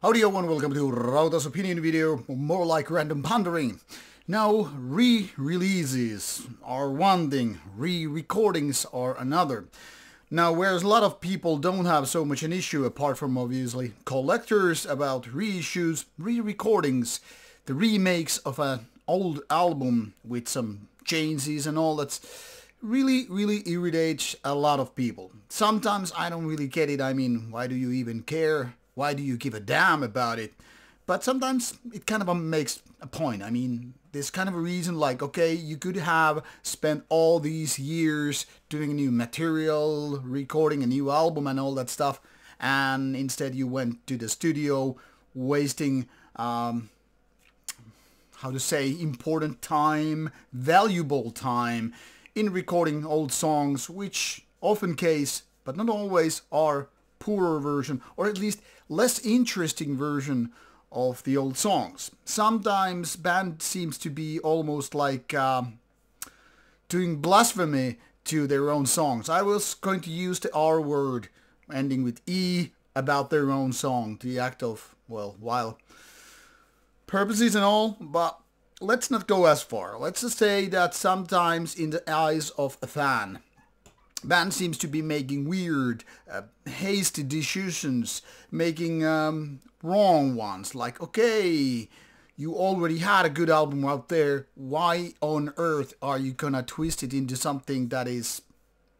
Howdy everyone, welcome to Rauta's opinion video, more like random pondering. Now, re-releases are one thing, re-recordings are another. Now, whereas a lot of people don't have so much an issue, apart from obviously collectors, about reissues, re-recordings, the remakes of an old album with some changes and all that really irritates a lot of people. Sometimes I don't really get it. I mean, why do you even care? Why do you give a damn about it? But sometimes it kind of makes a point. I mean, there's kind of a reason like, okay, you could have spent all these years doing a new material, recording a new album and all that stuff, and instead you went to the studio wasting, how to say, important time, valuable time in recording old songs, which often case, but not always, are poorer version, or at least less interesting version of the old songs. Sometimes band seems to be almost like doing blasphemy to their own songs. I was going to use the R word ending with E about their own song, the act of, well, while purposes and all, but let's not go as far. Let's just say that sometimes in the eyes of a fan, band seems to be making weird, hasty decisions, making wrong ones. Like, okay, you already had a good album out there. Why on earth are you gonna twist it into something that is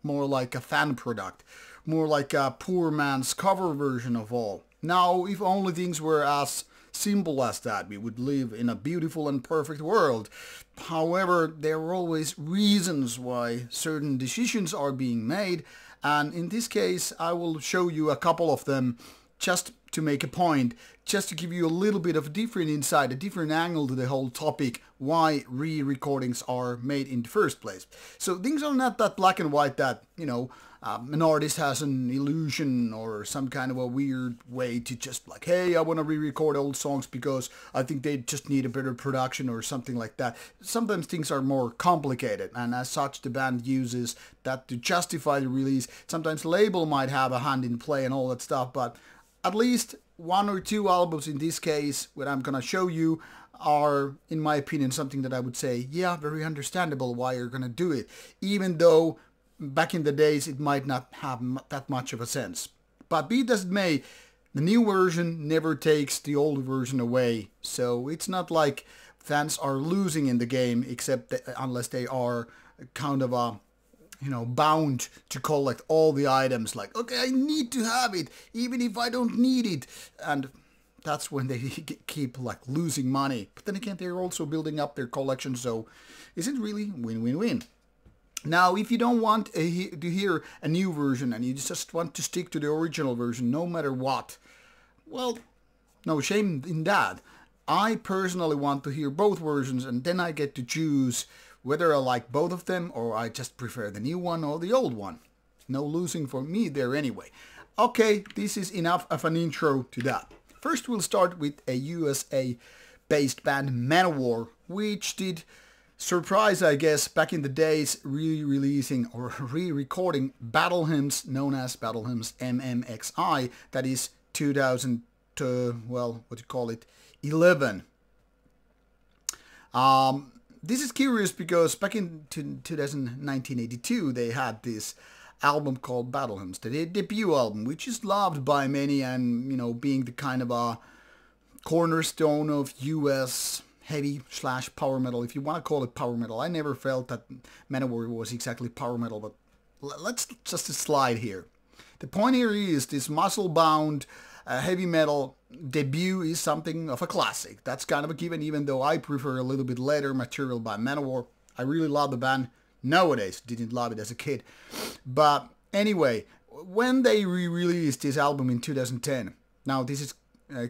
more like a fan product? More like a poor man's cover version of all. Now, if only things were as simple as that, we would live in a beautiful and perfect world. However, there are always reasons why certain decisions are being made, and in this case I will show you a couple of them just to make a point, just to give you a little bit of a different insight, a different angle to the whole topic, why re-recordings are made in the first place. So things are not that black and white that, you know, an artist has an illusion or some kind of a weird way to just like, hey, I want to re-record old songs because I think they just need a better production or something like that. Sometimes things are more complicated, and as such the band uses that to justify the release. Sometimes label might have a hand in play and all that stuff, but at least one or two albums in this case, what I'm gonna show you, are, in my opinion, something that I would say, yeah, very understandable why you're gonna do it, even though back in the days it might not have that much of a sense. But be it as it may, the new version never takes the old version away, so it's not like fans are losing in the game, except that, unless they are kind of a, you know, bound to collect all the items, like, okay, I need to have it even if I don't need it, and that's when they keep like losing money. But then again, they're also building up their collection, so is it really win-win-win? Now, if you don't want to hear a new version and you just want to stick to the original version no matter what, well, no shame in that. I personally want to hear both versions, and then I get to choose whether I like both of them or I just prefer the new one or the old one. No losing for me there anyway. Okay, this is enough of an intro to that. First we'll start with a USA-based band, Manowar, which did surprise, I guess, back in the days, re-releasing or re-recording battle hymns known as Battle Hymns MMXI, that is 2000, well, what do you call it, 11. This is curious because back in 1982 they had this album called Battle Hymns, the debut album, which is loved by many and, you know, being the kind of a cornerstone of US heavy/power metal, if you want to call it power metal. I never felt that Manowar was exactly power metal, but let's just slide here. The point here is this muscle-bound heavy metal debut is something of a classic. That's kind of a given, even though I prefer a little bit later material by Manowar. I really love the band nowadays. Didn't love it as a kid. But anyway, when they re-released this album in 2010, now this is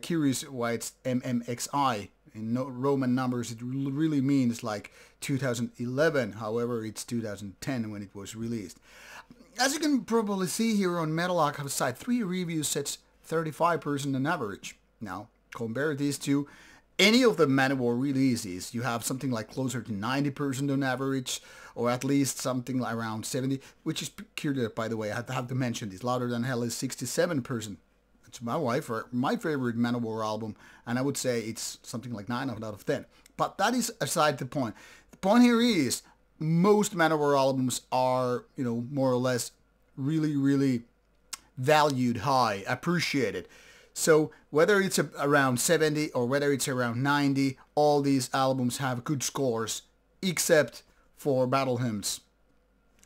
curious why it's MMXI. In Roman numbers, it really means like 2011. However, it's 2010 when it was released. As you can probably see here on Metal Archive site, 3 reviews sets 35% on average. Now, compare these to any of the Manowar releases. You have something like closer to 90% on average, or at least something like around 70, which is peculiar, by the way. I have to mention this. Louder Than Hell is 67%. It's my favorite Manowar album, and I would say it's something like 9 out of 10. But that is aside the point. The point here is most Manowar albums are, more or less really, really valued high, appreciated. So whether it's around 70 or whether it's around 90, all these albums have good scores, except for Battle Hymns.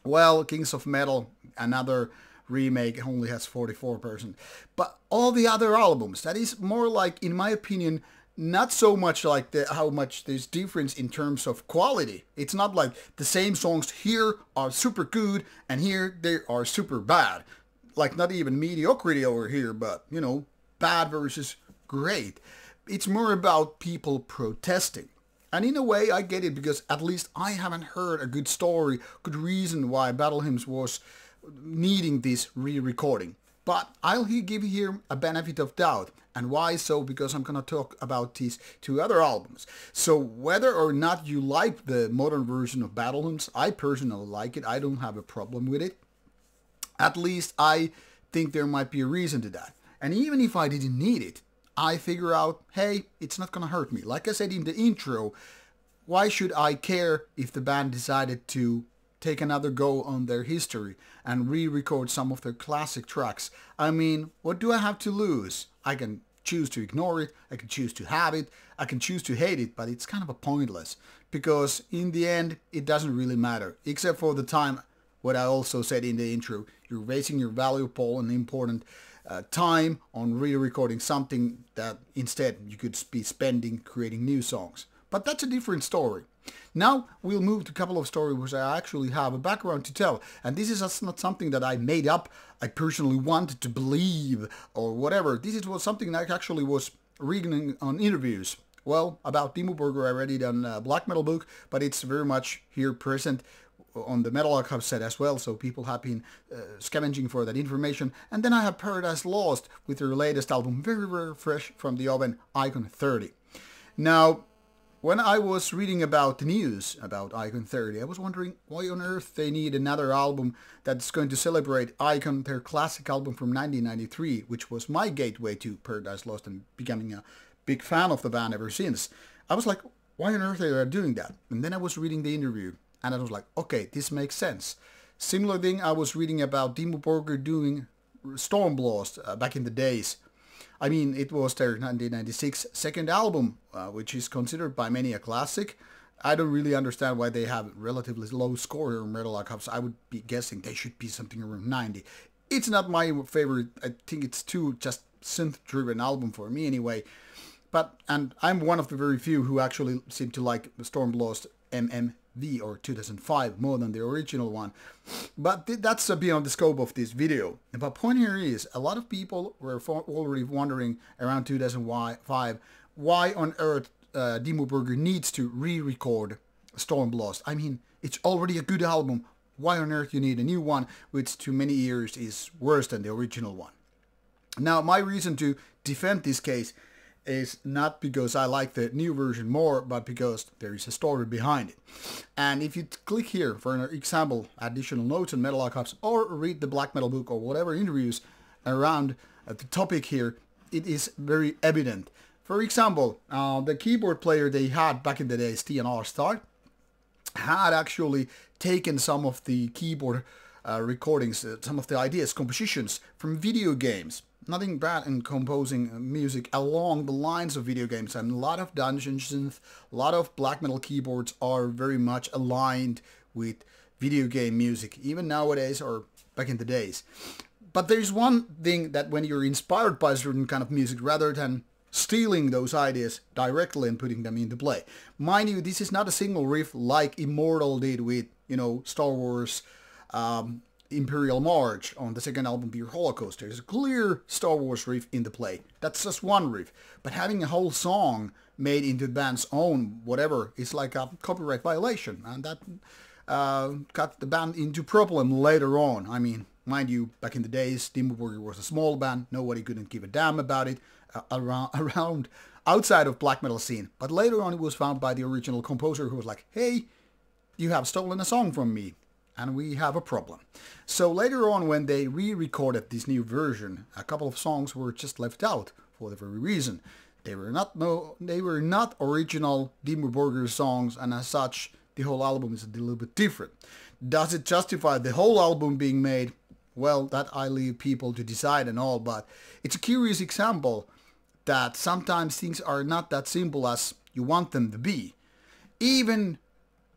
Well, Kings of Metal, another remake, only has 44%. But all the other albums, that is more like, in my opinion, not so much like how much there's difference in terms of quality. It's not like the same songs here are super good and here they are super bad. Like not even mediocrity over here, but, bad versus great. It's more about people protesting. And in a way, I get it, because at least I haven't heard a good story, good reason why Battle Hymns was needing this re-recording. But I'll give here a benefit of doubt. And why so? Because I'm going to talk about these 2 other albums. So whether or not you like the modern version of Battle Hymns, I personally like it. I don't have a problem with it. At least I think there might be a reason to that. And even if I didn't need it, I figure out, hey, it's not gonna hurt me. Like I said in the intro, why should I care if the band decided to take another go on their history and re-record some of their classic tracks? I mean, what do I have to lose? I can choose to ignore it, I can choose to have it, I can choose to hate it, but it's kind of a pointless, because in the end, it doesn't really matter, except for the time, what I also said in the intro, you're wasting your valuable and important time on re-recording something that instead you could be spending creating new songs. But that's a different story. Now we'll move to a couple of stories which I actually have a background to tell. And this is not something that I made up, I personally wanted to believe or whatever. This was something that I actually was reading on interviews. Well, about Dimmu Borgir I read it on Black Metal Book, but it's very much here present on the Metal Archive set as well, so people have been scavenging for that information. And then I have Paradise Lost with their latest album, very, very fresh from the oven, Icon 30. Now, when I was reading about the news about Icon 30, I was wondering why on earth they need another album that's going to celebrate Icon, their classic album from 1993, which was my gateway to Paradise Lost and becoming a big fan of the band ever since. I was like, why on earth are they doing that? And then I was reading the interview, and I was like, okay, this makes sense. Similar thing I was reading about Dimmu Borgir doing Stormblast back in the days. I mean, it was their 1996 second album, which is considered by many a classic. I don't really understand why they have relatively low score here in Metal Archives. I would be guessing they should be something around 90. It's not my favorite. I think it's too just synth-driven album for me anyway. And I'm one of the very few who actually seem to like Stormblast MMV or 2005 more than the original one. But that's beyond the scope of this video. But point here is, a lot of people were already wondering around 2005 why on earth Dimmu Borgir needs to re-record Stormblast. I mean, it's already a good album. Why on earth you need a new one, which to many ears is worse than the original one? Now, my reason to defend this case is not because I like the new version more, but because there is a story behind it. And if you click here for an example, additional notes on Metal Archives, or read the Black Metal Book or whatever interviews around the topic here, it is very evident. For example, the keyboard player they had back in the day, Stian Aarstad, had actually taken some of the keyboard recordings, some of the ideas, compositions from video games. Nothing bad in composing music along the lines of video games, and a lot of dungeon synth, a lot of black metal keyboards are very much aligned with video game music, even nowadays or back in the days. But there's one thing that when you're inspired by a certain kind of music, rather than stealing those ideas directly and putting them into play. Mind you, this is not a single riff like Immortal did with, Star Wars Imperial March on the second album, Pure Holocaust. There's a clear Star Wars riff in the play. That's just one riff. But having a whole song made into the band's own whatever is like a copyright violation. And that got the band into problem later on. I mean, mind you, back in the days, Dimmu Borgir was a small band. Nobody couldn't give a damn about it around outside of black metal scene. But later on it was found by the original composer who was like, hey, you have stolen a song from me. and we have a problem. So later on, when they re-recorded this new version, a couple of songs were just left out for the very reason. They were not original Dimmu Borgir songs, and as such, the whole album is a little bit different. Does it justify the whole album being made? Well, that I leave people to decide and all, but it's a curious example that sometimes things are not that simple as you want them to be. Even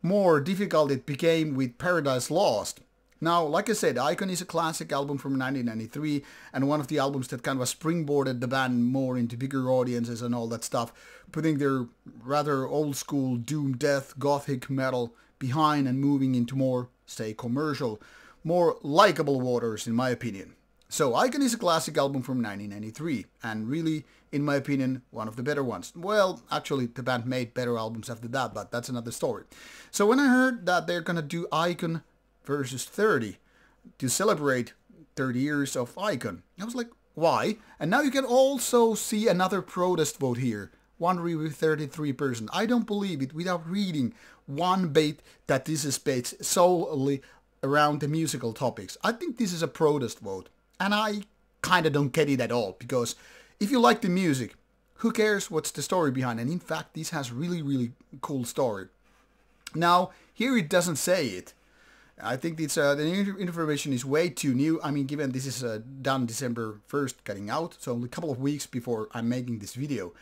more difficult it became with Paradise Lost. Now, like I said, Icon is a classic album from 1993 and one of the albums that kind of springboarded the band more into bigger audiences and all that stuff, putting their rather old school doom death gothic metal behind and moving into more, say, commercial, more likable waters in my opinion. So Icon is a classic album from 1993 and really, in my opinion, one of the better ones. Well, actually the band made better albums after that, but that's another story. So when I heard that they're gonna do Icon versus 30 to celebrate 30 years of Icon, I was like, why? And now you can also see another protest vote here. One review, 33%. I don't believe it without reading one bit that this is based solely around the musical topics. I think this is a protest vote. And I kinda don't get it at all, because if you like the music, who cares what's the story behind it? And in fact, this has really cool story. Now, here it doesn't say it. I think it's the information is way too new. I mean, given this is done December 1st getting out, so only a couple of weeks before I'm making this video.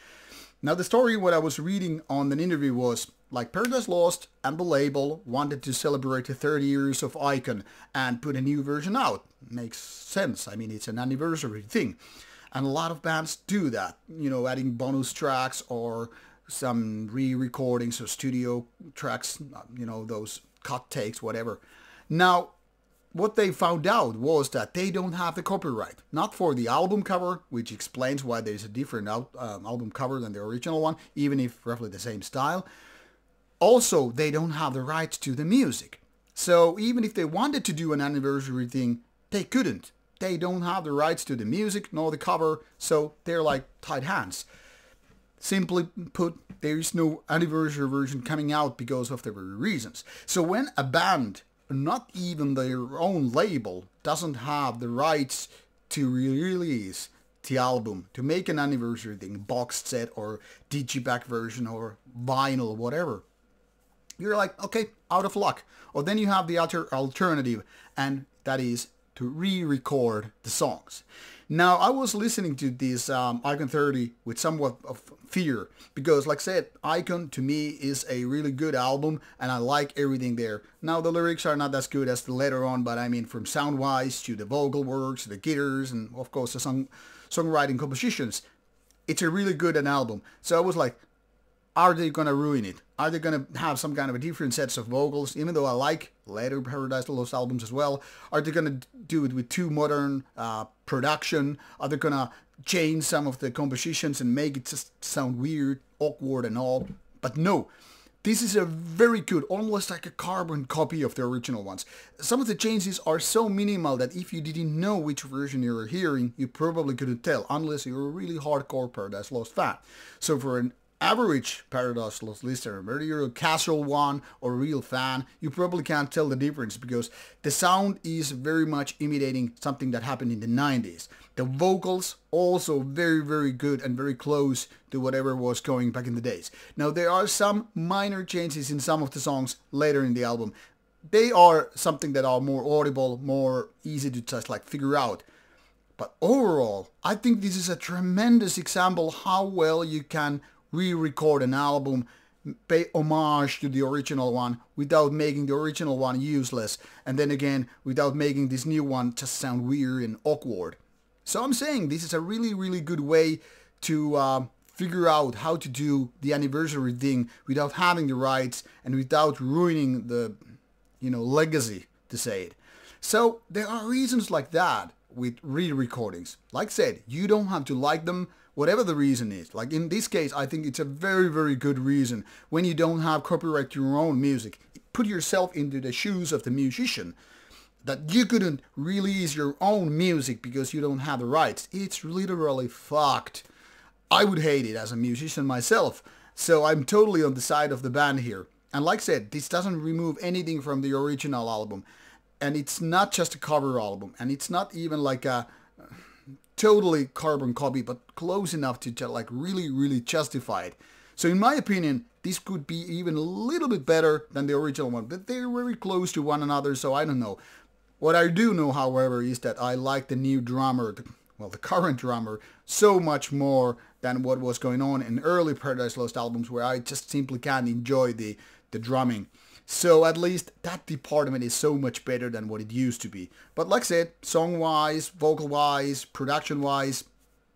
Now the story what I was reading on an interview was, like, Paradise Lost and the label wanted to celebrate the 30 years of Icon and put a new version out. Makes sense. I mean, it's an anniversary thing. And a lot of bands do that, you know, adding bonus tracks or some re-recordings or studio tracks, you know, those cut takes, whatever. Now, what they found out was that they don't have the copyright. Not for the album cover, which explains why there's a different album cover than the original one, even if roughly the same style. Also, they don't have the rights to the music. So even if they wanted to do an anniversary thing, they couldn't. They don't have the rights to the music nor the cover, so they're like tied hands. Simply put, there is no anniversary version coming out because of the very reasons. So when a band, not even their own label, doesn't have the rights to release the album, to make an anniversary thing, boxed set or digipack version or vinyl, whatever, you're like, okay, out of luck. Or then you have the other alternative, and that is to re-record the songs. Now, I was listening to this Icon 30 with somewhat of fear, because like I said, Icon to me is a really good album and I like everything there. Now, the lyrics are not as good as the later on, but I mean, from sound-wise to the vocal works, the guitars, and of course the songwriting compositions, it's a really good album. So I was like, are they gonna ruin it? Are they gonna have some kind of a different sets of vocals, even though I like later Paradise Lost albums as well? Are they gonna do it with too modern production? Are they gonna change some of the compositions and make it just sound weird, awkward and all? But no, this is a very good, almost like a carbon copy of the original ones. Some of the changes are so minimal that if you didn't know which version you were hearing, you probably couldn't tell, unless you're a really hardcore Paradise Lost fan. So for an average Paradise Lost listener, whether you're a casual one or a real fan, you probably can't tell the difference, because the sound is very much imitating something that happened in the 90s. The vocals also very good and very close to whatever was going back in the days. Now, there are some minor changes in some of the songs later in the album. They are something that are more audible, more easy to just like figure out. But overall, I think this is a tremendous example how well you can re-record an album, pay homage to the original one without making the original one useless, and then again without making this new one just sound weird and awkward. So I'm saying this is a really good way to figure out how to do the anniversary thing without having the rights and without ruining the, you know, legacy, to say it. So there are reasons like that with re-recordings. Like I said, you don't have to like them, whatever the reason is. Like in this case, I think it's a very good reason. When you don't have copyright to your own music, put yourself into the shoes of the musician, that you couldn't release your own music because you don't have the rights. It's literally fucked. I would hate it as a musician myself, so I'm totally on the side of the band here. And like I said, this doesn't remove anything from the original album. and it's not just a cover album, and it's not even like a totally carbon copy, but close enough to like really justify it. So in my opinion, this could be even a little bit better than the original one, but they're very close to one another, so I don't know. What I do know, however, is that I like the new drummer, the current drummer, so much more than what was going on in early Paradise Lost albums, where I just simply can't enjoy the drumming. So at least that department is so much better than what it used to be. But like I said, song-wise, vocal-wise, production-wise,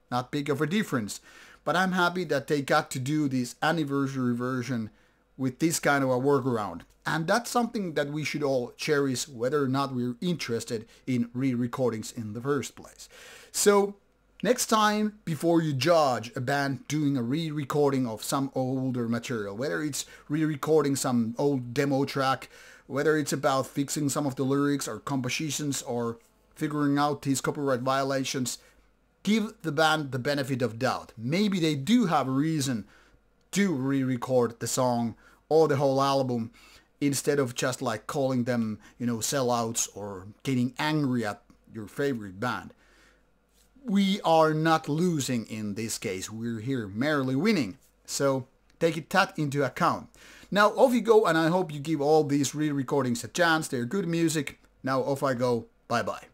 not big of a difference. But I'm happy that they got to do this anniversary version with this kind of a workaround. And that's something that we should all cherish, whether or not we're interested in re-recordings in the first place. So next time, before you judge a band doing a re-recording of some older material, whether it's re-recording some old demo track, whether it's about fixing some of the lyrics or compositions or figuring out these copyright violations, give the band the benefit of doubt. Maybe they do have a reason to re-record the song or the whole album instead of just like calling them, sellouts or getting angry at your favorite band. We are not losing in this case. We're here merely winning. So take that into account. Now off you go, and I hope you give all these re-recordings a chance. They're good music. Now off I go. Bye bye.